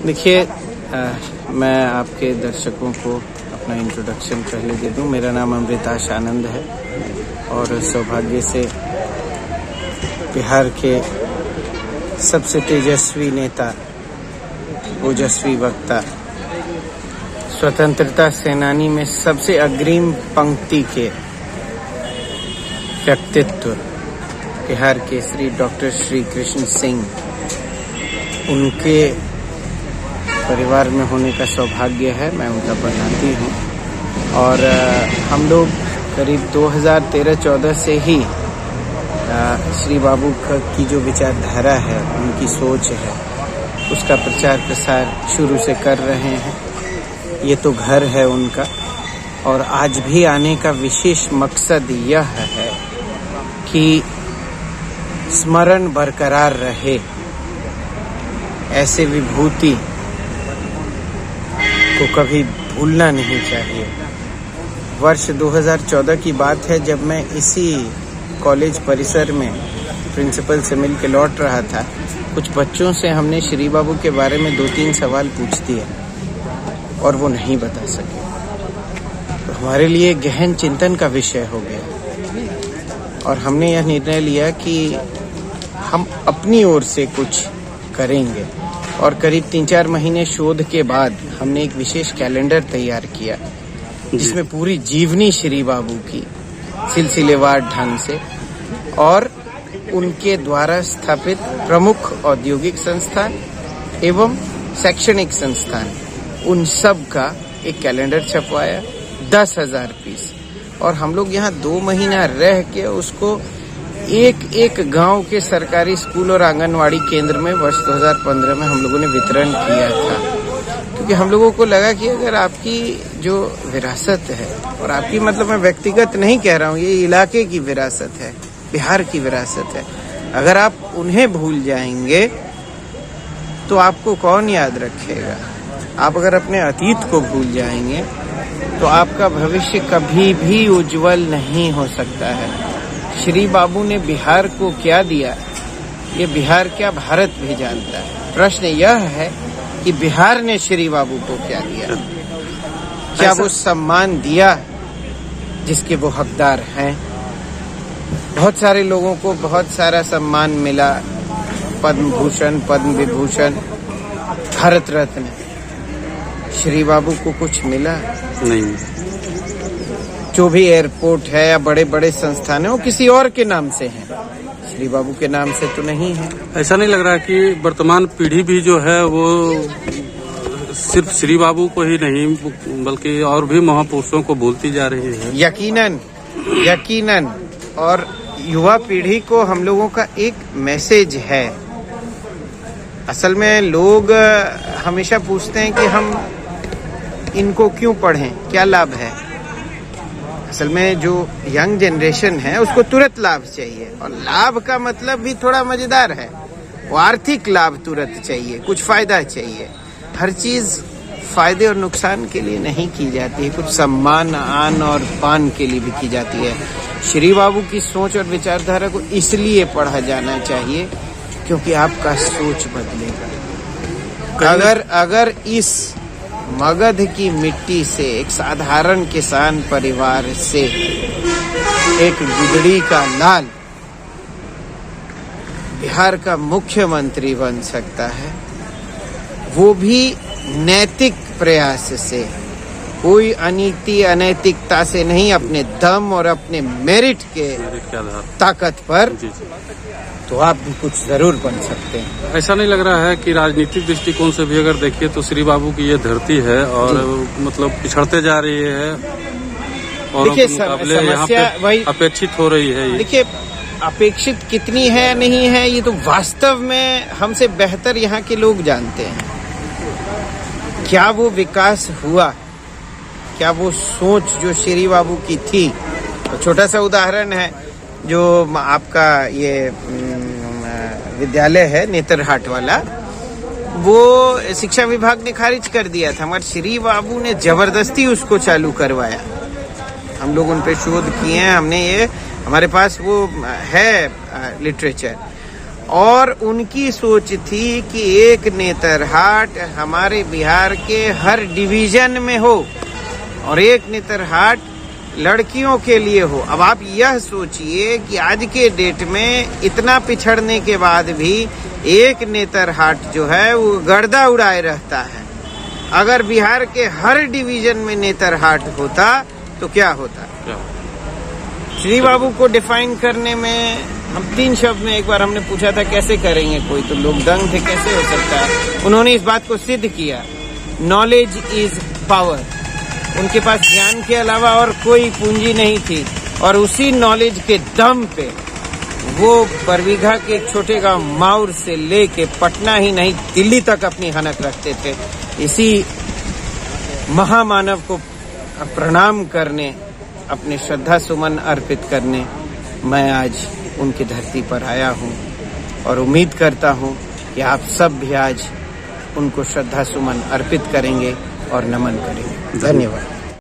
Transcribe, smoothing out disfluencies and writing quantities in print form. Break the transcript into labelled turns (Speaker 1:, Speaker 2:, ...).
Speaker 1: देखिए, मैं आपके दर्शकों को अपना इंट्रोडक्शन पहले दे दूं। मेरा नाम अमृताश आनंद है और सौभाग्य से बिहार के सबसे तेजस्वी नेता, ओजस्वी वक्ता, स्वतंत्रता सेनानी में सबसे अग्रिम पंक्ति के व्यक्तित्व बिहार के श्री डॉक्टर श्री कृष्ण सिंह, उनके परिवार में होने का सौभाग्य है। मैं उनका प्रणाती हूँ और हम लोग करीब 2013-14 से ही श्री बाबू की जो विचारधारा है, उनकी सोच है, उसका प्रचार प्रसार शुरू से कर रहे हैं। ये तो घर है उनका और आज भी आने का विशेष मकसद यह है कि स्मरण बरकरार रहे। ऐसे विभूति को कभी भूलना नहीं चाहिए। वर्ष 2014 की बात है, जब मैं इसी कॉलेज परिसर में प्रिंसिपल से मिल के लौट रहा था। कुछ बच्चों से हमने श्री बाबू के बारे में 2-3 सवाल पूछ दिए और वो नहीं बता सके। तो हमारे लिए गहन चिंतन का विषय हो गया और हमने यह निर्णय लिया कि हम अपनी ओर से कुछ करेंगे। और करीब 3-4 महीने शोध के बाद हमने एक विशेष कैलेंडर तैयार किया, जिसमें पूरी जीवनी श्री बाबू की सिलसिलेवार ढंग से और उनके द्वारा स्थापित प्रमुख औद्योगिक संस्थान एवं शैक्षणिक संस्थान, उन सब का एक कैलेंडर छपवाया, 10,000 पीस। और हम लोग यहाँ 2 महीना रह के उसको एक गांव के सरकारी स्कूल और आंगनवाड़ी केंद्र में वर्ष 2015 में हम लोगों ने वितरण किया था। क्योंकि हम लोगों को लगा कि अगर आपकी जो विरासत है, और आपकी मतलब मैं व्यक्तिगत नहीं कह रहा हूँ, ये इलाके की विरासत है, बिहार की विरासत है, अगर आप उन्हें भूल जाएंगे तो आपको कौन याद रखेगा। आप अगर अपने अतीत को भूल जाएंगे तो आपका भविष्य कभी भी उज्जवल नहीं हो सकता है। श्री बाबू ने बिहार को क्या दिया, ये बिहार क्या भारत भी जानता है। प्रश्न यह है कि बिहार ने श्री बाबू को क्या दिया, क्या वो सम्मान दिया जिसके वो हकदार हैं। बहुत सारे लोगों को बहुत सारा सम्मान मिला, पद्म भूषण, पद्म विभूषण, भारत रत्न। श्री बाबू को कुछ मिला नहीं। जो भी एयरपोर्ट है या बड़े बड़े संस्थान है, वो किसी और के नाम से हैं, श्री बाबू के नाम से तो नहीं है।
Speaker 2: ऐसा नहीं लग रहा कि वर्तमान पीढ़ी भी जो है वो सिर्फ श्री बाबू को ही नहीं बल्कि और भी महापुरुषों को भूलती जा रही है?
Speaker 1: यकीनन। और युवा पीढ़ी को हम लोगों का एक मैसेज है। असल में लोग हमेशा पूछते हैं कि हम इनको क्यों पढ़ें, क्या लाभ है। असल में जो यंग जनरेशन है उसको तुरंत लाभ चाहिए, और लाभ का मतलब भी थोड़ा मजेदार है। वो आर्थिक लाभ तुरंत चाहिए, कुछ फायदा चाहिए। हर चीज फायदे और नुकसान के लिए नहीं की जाती है, कुछ सम्मान, आन और पान के लिए भी की जाती है। श्री बाबू की सोच और विचारधारा को इसलिए पढ़ा जाना चाहिए क्योंकि आपका सोच बदलेगा। अगर इस मगध की मिट्टी से, एक साधारण किसान परिवार से एक गुदड़ी का लाल बिहार का मुख्यमंत्री बन सकता है, वो भी नैतिक प्रयास से, कोई अनीति अनैतिकता से नहीं, अपने दम और अपने मेरिट के ताकत पर, तो आप भी कुछ जरूर बन सकते हैं।
Speaker 2: ऐसा नहीं लग रहा है कि राजनीतिक दृष्टिकोण से भी अगर देखिए तो श्री बाबू की ये धरती है और मतलब पिछड़ते जा रही है और मुकाबले यहाँ पे अपेक्षित हो रही है।
Speaker 1: देखिए, अपेक्षित कितनी है नहीं है ये तो वास्तव में हमसे बेहतर यहाँ के लोग जानते हैं। क्या वो विकास हुआ, क्या वो सोच जो श्री बाबू की थी। तो छोटा सा उदाहरण है, जो आपका ये विद्यालय है नेतरहाट वाला, वो शिक्षा विभाग ने खारिज कर दिया था, मगर श्री बाबू ने जबरदस्ती उसको चालू करवाया। हम लोग उन पे शोध किए हैं, हमने ये, हमारे पास वो है लिटरेचर, और उनकी सोच थी कि एक नेतरहाट हमारे बिहार के हर डिवीजन में हो और एक नेतरहाट लड़कियों के लिए हो। अब आप यह सोचिए कि आज के डेट में इतना पिछड़ने के बाद भी एक नेतरहाट जो है वो गर्दा उड़ाए रहता है। अगर बिहार के हर डिवीजन में नेतरहाट होता तो क्या होता? श्री बाबू को डिफाइन करने में हम 3 शब्द में एक बार हमने पूछा था कैसे करेंगे, कोई तो लोग दंग थे, कैसे हो सकता है। उन्होंने इस बात को सिद्ध किया, नॉलेज इज पावर। उनके पास ज्ञान के अलावा और कोई पूंजी नहीं थी और उसी नॉलेज के दम पे वो बरबीघा के एक छोटे गांव माउर से लेके पटना ही नहीं दिल्ली तक अपनी हनक रखते थे। इसी महामानव को प्रणाम करने, अपने श्रद्धा सुमन अर्पित करने मैं आज उनकी धरती पर आया हूँ और उम्मीद करता हूँ कि आप सब भी आज उनको श्रद्धा सुमन अर्पित करेंगे और नमन करेंगे। धन्यवाद।